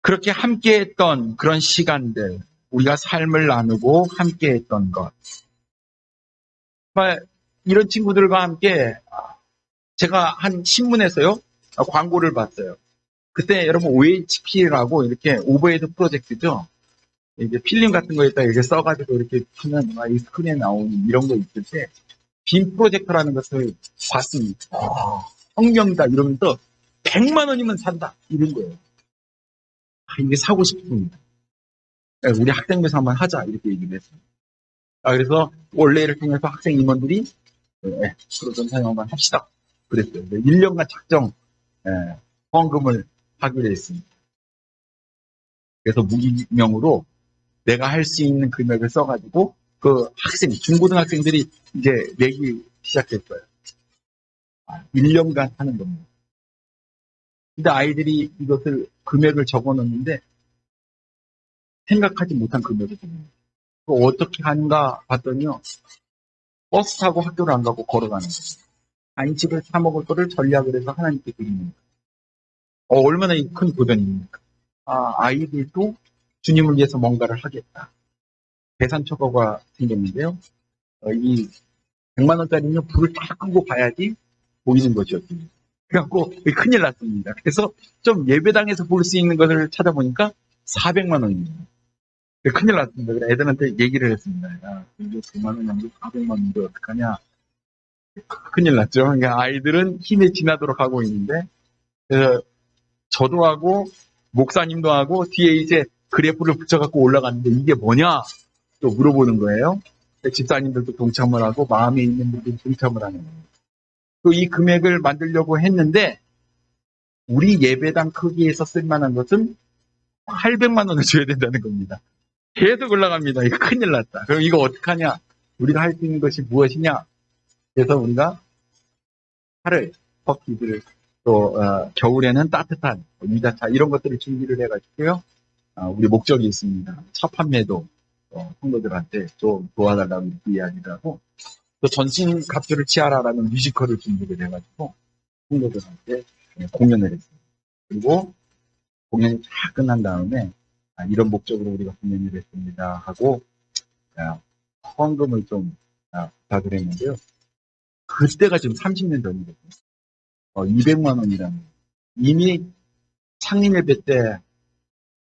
그렇게 함께했던 그런 시간들, 우리가 삶을 나누고 함께했던 것. 정말 이런 친구들과 함께 제가 한 신문에서요 광고를 봤어요. 그때 여러분 OHP라고 이렇게 오버헤드 프로젝트죠. 이게 필름 같은 거에다 이렇게 써가지고 이렇게 하면 이 스크린에 나오는 이런 거 있을 때 빔 프로젝터라는 것을 봤습니다. 혁명이다 이러면서 100만 원이면 산다 이런 거예요. 이게 사고 싶습니다. 우리 학생부에서 한번 하자 이렇게 얘기를 했습니다. 그래서 원래를 통해서 학생 임원들이 프로전 사용 한번 합시다 그랬어요. 1년간 작정 헌금을 하기로 했습니다. 그래서 무기명으로 내가 할 수 있는 금액을 써가지고 그 학생, 중고등학생들이 이제 내기 시작했어요. 1년간 하는 겁니다. 근데 아이들이 이것을 금액을 적어놓는데 생각하지 못한 금액을 적어놓습니다. 어떻게 하는가 봤더니요. 버스 타고 학교를 안 가고 걸어가는 거예요. 집을 사 먹을 거를 전략을 해서 하나님께 드리는 거예요. 얼마나 큰 도전입니까? 아이들도 주님을 위해서 뭔가를 하겠다. 계산초과가 생겼는데요. 이 100만 원짜리는 불을 다 끄고 봐야지 보이는 것이었습니다. 그래갖고 큰일 났습니다. 그래서 좀 예배당에서 볼 수 있는 것을 찾아보니까 400만 원입니다. 큰일 났습니다. 그래서 애들한테 얘기를 했습니다. 야, 이게 100만 원 정도 400만 원인데 어떡하냐. 큰일 났죠. 그러니까 아이들은 힘에 지나도록 하고 있는데, 그래서 저도 하고, 목사님도 하고, 뒤에 이제 그래프를 붙여갖고 올라갔는데 이게 뭐냐? 또 물어보는 거예요. 집사님들도 동참을 하고, 마음에 있는 분들도 동참을 하는 거예요. 또 이 금액을 만들려고 했는데, 우리 예배당 크기에서 쓸만한 것은 800만 원을 줘야 된다는 겁니다. 계속 올라갑니다. 이거 큰일 났다. 그럼 이거 어떡하냐? 우리가 할 수 있는 것이 무엇이냐? 그래서 우리가 차를, 커피들을, 또 겨울에는 따뜻한 유자차 이런 것들을 준비를 해가지고요. 우리 목적이 있습니다. 차 판매도 성도들한테 좀 도와달라고 이야기를 하고, 또 전신 갑주를 치하라라는 뮤지컬을 준비를 해가지고 성도들한테 공연을 했습니다. 그리고 공연이 다 끝난 다음에 이런 목적으로 우리가 공연을 했습니다 하고 헌금을 좀 부탁을 했는데요. 그때가 지금 30년 전이거든요. 200만 원이라는 이미 창립 예배 때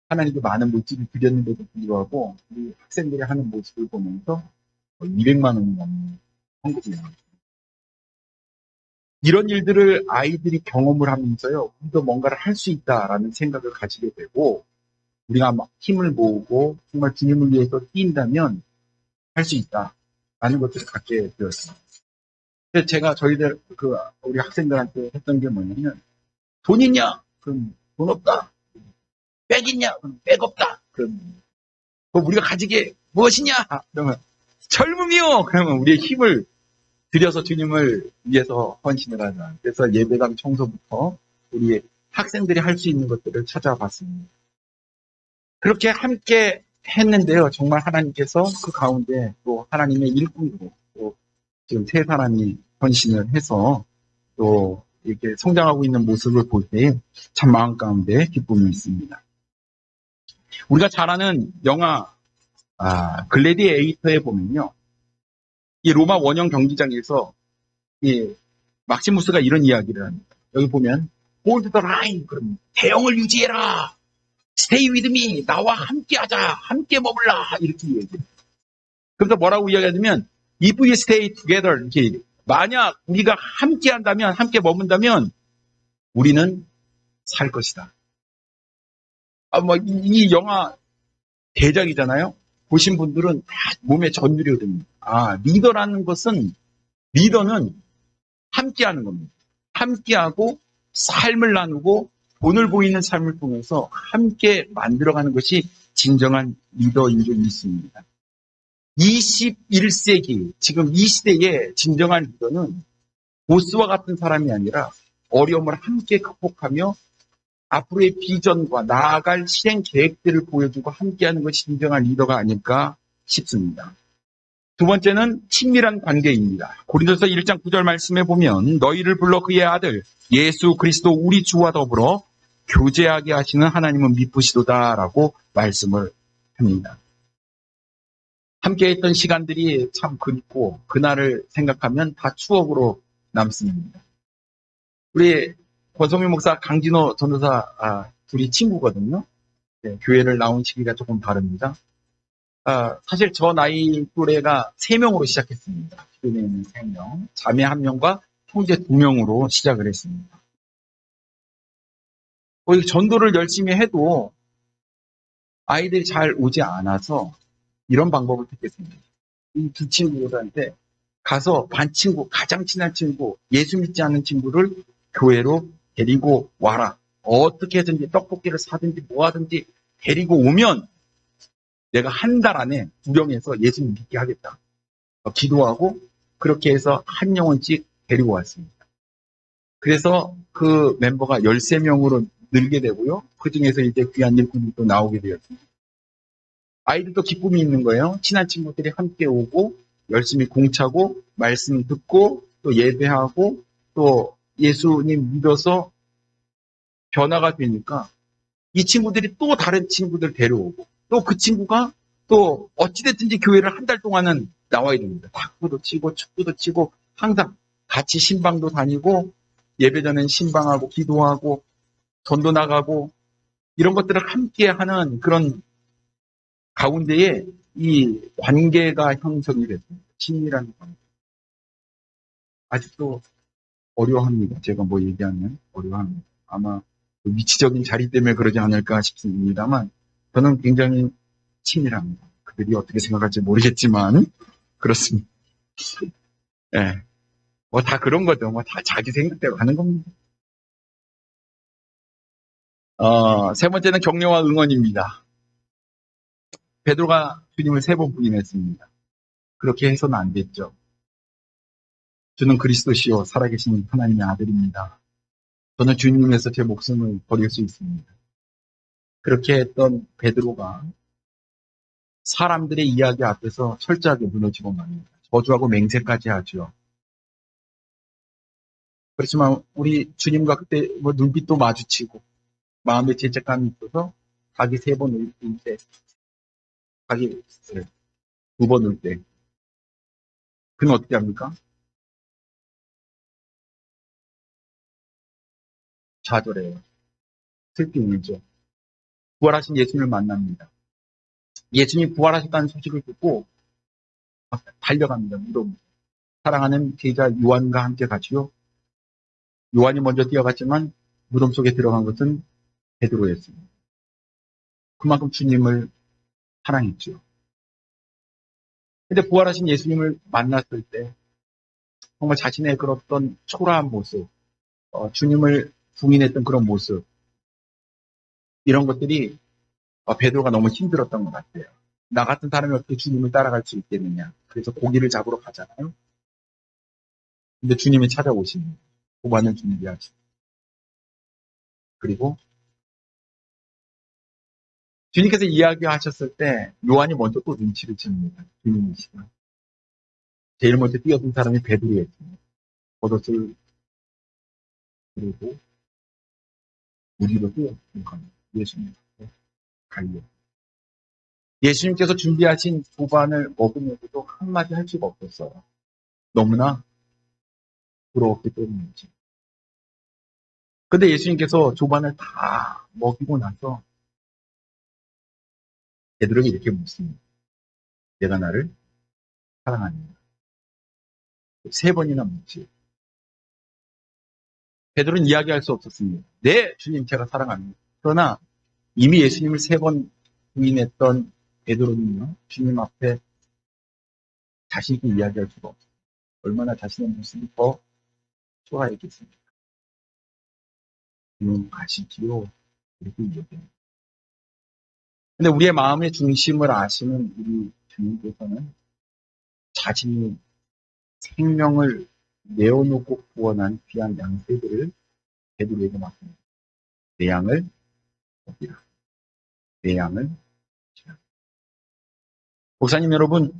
하나님께 많은 물질을 드렸는데도 불구하고 우리 학생들이 하는 모습을 보면서 200만 원이 넘는 헌금이 나왔습니다. 이런 일들을 아이들이 경험을 하면서요, 우리도 뭔가를 할 수 있다라는 생각을 가지게 되고, 우리가 막 힘을 모으고 정말 주님을 위해서 뛰인다면 할 수 있다라는 것들을 갖게 되었습니다. 그래서 제가 저희들 우리 학생들한테 했던 게 뭐냐면, 돈 있냐? 그럼 돈 없다. 백 있냐? 그럼 백 없다. 그럼 우리가 가지게 무엇이냐? 그러면 젊음이요. 그러면 우리의 힘을 들여서 주님을 위해서 헌신을 하자. 그래서 예배당 청소부터 우리 학생들이 할 수 있는 것들을 찾아봤습니다. 그렇게 함께 했는데요. 정말 하나님께서 그 가운데 또 하나님의 일꾼으로 또 지금 세 사람이 헌신을 해서 또 이렇게 성장하고 있는 모습을 볼 때 참 마음 가운데 기쁨이 있습니다. 우리가 잘 아는 영화 글래디에이터에 보면요. 이 로마 원형 경기장에서 이 막시무스가 이런 이야기를 합니다. 여기 보면 hold the line, 그럼 대형을 유지해라. stay with me, 나와 함께하자, 함께 머물라 이렇게 얘기해요. 그래서 뭐라고 이야기하냐면 if we stay together, 이렇게 만약 우리가 함께한다면, 함께 머문다면 우리는 살 것이다. 이 영화 대작이잖아요. 보신 분들은 다 몸에 전율이 오릅니다. 리더라는 것은, 리더는 함께하는 겁니다. 함께하고 삶을 나누고 돈을 보이는 삶을 통해서 함께 만들어가는 것이 진정한 리더인 줄 믿습니다. 21세기, 지금 이 시대의 진정한 리더는 보스와 같은 사람이 아니라 어려움을 함께 극복하며 앞으로의 비전과 나아갈 실행 계획들을 보여주고 함께하는 것이 진정한 리더가 아닐까 싶습니다. 두 번째는 친밀한 관계입니다. 고린도서 1장 9절 말씀에 보면 너희를 불러 그의 아들 예수 그리스도 우리 주와 더불어 교제하게 하시는 하나님은 미쁘시도다라고 말씀을 합니다. 함께했던 시간들이 참 그립고 그날을 생각하면 다 추억으로 남습니다. 우리 권성민 목사, 강진호 전도사 둘이 친구거든요. 네, 교회를 나온 시기가 조금 다릅니다. 사실 저 나이 또래가 3명으로 시작했습니다. 주변에 있는 3명, 자매 1명과 형제 2명으로 시작을 했습니다. 전도를 열심히 해도 아이들이 잘 오지 않아서 이런 방법을 택했습니다. 이 두 친구들한테 가서 반 친구, 가장 친한 친구, 예수 믿지 않는 친구를 교회로 데리고 와라. 어떻게 해든지 떡볶이를 사든지 뭐 하든지 데리고 오면 내가 한 달 안에 구령해서 예수 믿게 하겠다. 기도하고 그렇게 해서 한 영혼씩 데리고 왔습니다. 그래서 그 멤버가 13명으로 늘게 되고요. 그 중에서 이제 귀한 일꾼이 또 나오게 되었습니다. 아이들도 기쁨이 있는 거예요. 친한 친구들이 함께 오고 열심히 공차고 말씀 듣고 또 예배하고 또 예수님 믿어서 변화가 되니까 이 친구들이 또 다른 친구들 데려오고 또 그 친구가 또 어찌됐든지 교회를 한 달 동안은 나와야 됩니다. 탁구도 치고 축구도 치고 항상 같이 신방도 다니고 예배 전엔 신방하고 기도하고 전도 나가고 이런 것들을 함께 하는 그런 가운데에 이 관계가 형성이 됐습니다. 친밀한 관계. 아직도 어려워합니다. 제가 뭐 얘기하면 어려워합니다. 아마 위치적인 자리 때문에 그러지 않을까 싶습니다만 저는 굉장히 친밀합니다. 그들이 어떻게 생각할지 모르겠지만 그렇습니다. 예. 뭐 다 그런 거죠. 뭐 다 자기 생각대로 하는 겁니다. 세 번째는 격려와 응원입니다. 베드로가 주님을 3번 부인했습니다. 그렇게 해서는 안 됐죠. 주는 그리스도시요 살아계신 하나님의 아들입니다. 저는 주님에서 제 목숨을 버릴 수 있습니다. 그렇게 했던 베드로가 사람들의 이야기 앞에서 철저하게 무너지고 맙니다. 저주하고 맹세까지 하죠. 그렇지만 우리 주님과 그때 뭐 눈빛도 마주치고 마음의 죄책감이 있어서 자기 3번 울 때, 자기 2번 울 때, 그는 어떻게 합니까? 좌절해요. 슬피 울죠. 부활하신 예수님을 만납니다. 예수님이 부활하셨다는 소식을 듣고 달려갑니다. 무덤. 사랑하는 제자 요한과 함께 가지요. 요한이 먼저 뛰어갔지만 무덤 속에 들어간 것은 베드로였습니다. 그만큼 주님을 사랑했죠. 근데 부활하신 예수님을 만났을 때 정말 자신의 그런 어떤 초라한 모습, 주님을 부인했던 그런 모습, 이런 것들이 베드로가 너무 힘들었던 것 같아요. 나 같은 사람이 어떻게 주님을 따라갈 수 있겠느냐. 그래서 고기를 잡으러 가잖아요. 근데 주님이 찾아오십니다. 고반을 준비하시고. 그리고 주님께서 이야기하셨을 때 요한이 먼저 또 눈치를 챕니다. 주님이시가. 제일 먼저 뛰어든 사람이 베드로였습니다. 겉옷을 그리고 무리로 뛰어든 겁니다. 예수님 앞에 갈려. 예수님께서 준비하신 고반을 먹으면서도 한마디 할 수가 없었어요. 너무나 부러웠기 때문이지. 근데 예수님께서 조반을 다 먹이고 나서 베드로에게 이렇게 묻습니다. 내가 나를 사랑하느냐. 3번이나 묻지. 베드로는 이야기할 수 없었습니다. 네, 주님 제가 사랑합니다. 그러나 이미 예수님을 3번 부인했던 베드로는요. 주님 앞에 자신 있게 이야기할 수가 없어요. 얼마나 자신의 모습이 더 초라했겠습니까? 주님 가시지요. 이렇게 얘기합니다. 근데 우리의 마음의 중심을 아시는 우리 주님께서는 자신이 생명을 내어놓고 구원한 귀한 양떼들을 베드로에게 맡깁니다. 내 양을 먹이라. 내 양을 먹이라. 목사님 여러분,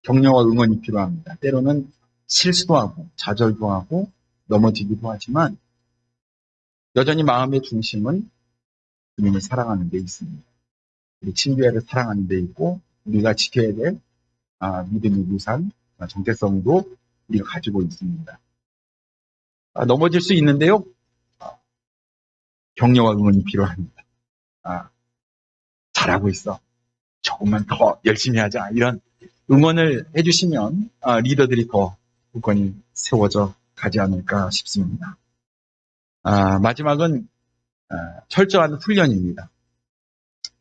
격려와 응원이 필요합니다. 때로는 실수도 하고 좌절도 하고 넘어지기도 하지만 여전히 마음의 중심은 주님을 사랑하는 데 있습니다. 우리 친교회를 사랑하는 데 있고 우리가 지켜야 될 믿음의 유산, 정체성도 우리가 가지고 있습니다. 넘어질 수 있는데요. 격려와 응원이 필요합니다. 잘하고 있어. 조금만 더 열심히 하자. 이런 응원을 해주시면 리더들이 더 굳건히 세워져 가지 않을까 싶습니다. 마지막은 철저한 훈련입니다.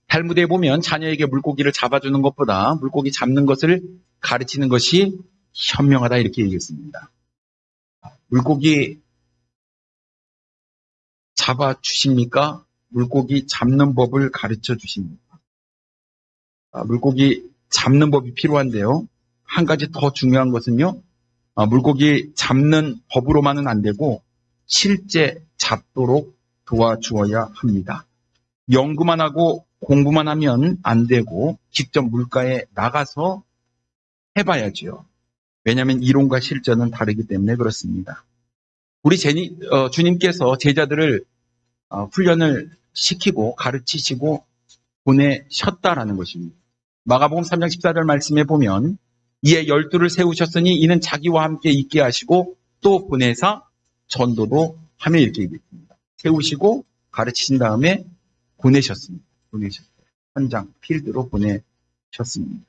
탈무드에 보면 자녀에게 물고기를 잡아주는 것보다 물고기 잡는 것을 가르치는 것이 현명하다 이렇게 얘기했습니다. 물고기 잡아주십니까? 물고기 잡는 법을 가르쳐 주십니까? 물고기 잡는 법이 필요한데요. 한 가지 더 중요한 것은요. 물고기 잡는 법으로만은 안 되고 실제 잡도록 도와주어야 합니다. 연구만 하고 공부만 하면 안 되고 직접 물가에 나가서 해봐야죠. 왜냐하면 이론과 실전은 다르기 때문에 그렇습니다. 우리 주님께서 제자들을 훈련을 시키고 가르치시고 보내셨다라는 것입니다. 마가복음 3장 14절 말씀에 보면 이에 12를 세우셨으니 이는 자기와 함께 있게 하시고 또 보내사 전도도 하며 이렇게 얘기했습니다. 세우시고 가르치신 다음에 보내셨습니다. 현장, 필드로 보내셨습니다.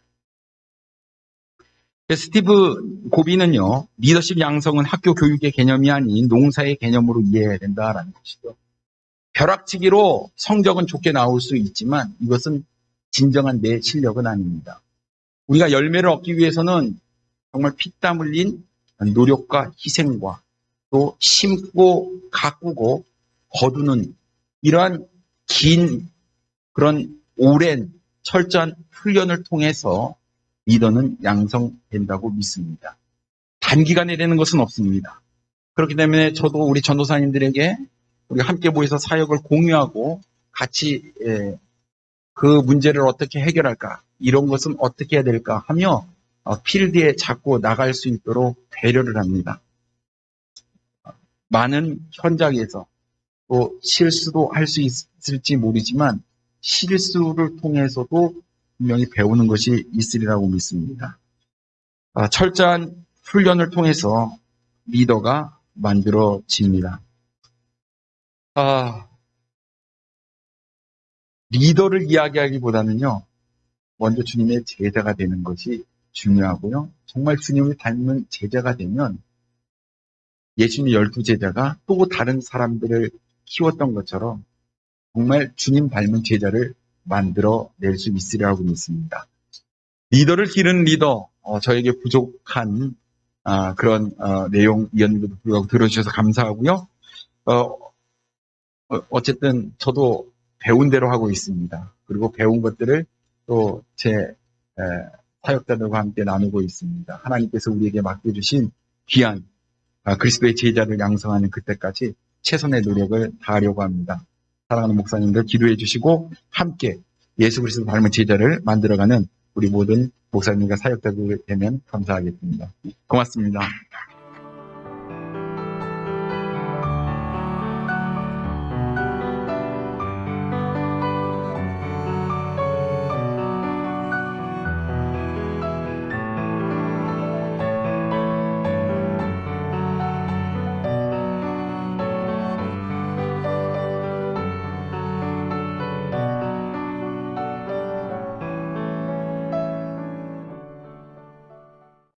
스티브 고비는요, 리더십 양성은 학교 교육의 개념이 아닌 농사의 개념으로 이해해야 된다라는 것이죠. 벼락치기로 성적은 좋게 나올 수 있지만 이것은 진정한 내 실력은 아닙니다. 우리가 열매를 얻기 위해서는 정말 피땀 흘린 노력과 희생과 또 심고 가꾸고 거두는 이러한 긴 그런 오랜 철저한 훈련을 통해서 리더는 양성된다고 믿습니다. 단기간에 되는 것은 없습니다. 그렇기 때문에 저도 우리 전도사님들에게 우리 함께 모여서 사역을 공유하고 같이 그 문제를 어떻게 해결할까, 이런 것은 어떻게 해야 될까 하며 필드에 자꾸 나갈 수 있도록 배려를 합니다. 많은 현장에서 또 실수도 할 수 있을지 모르지만 실수를 통해서도 분명히 배우는 것이 있으리라고 믿습니다. 철저한 훈련을 통해서 리더가 만들어집니다. 리더를 이야기하기보다는요, 먼저 주님의 제자가 되는 것이 중요하고요. 정말 주님을 닮은 제자가 되면 예수님의 12제자가 또 다른 사람들을 키웠던 것처럼 정말 주님 닮은 제자를 만들어낼 수 있으리라고 믿습니다. 리더를 기르는 리더, 저에게 부족한 그런 내용이었는데도 불구하고 들어주셔서 감사하고요. 어쨌든 저도 배운 대로 하고 있습니다. 그리고 배운 것들을 또 제 사역자들과 함께 나누고 있습니다. 하나님께서 우리에게 맡겨주신 귀한 그리스도의 제자를 양성하는 그때까지 최선의 노력을 다하려고 합니다. 사랑하는 목사님들 기도해 주시고 함께 예수 그리스도 닮은 제자를 만들어가는 우리 모든 목사님과 사역자들 되면 감사하겠습니다. 고맙습니다.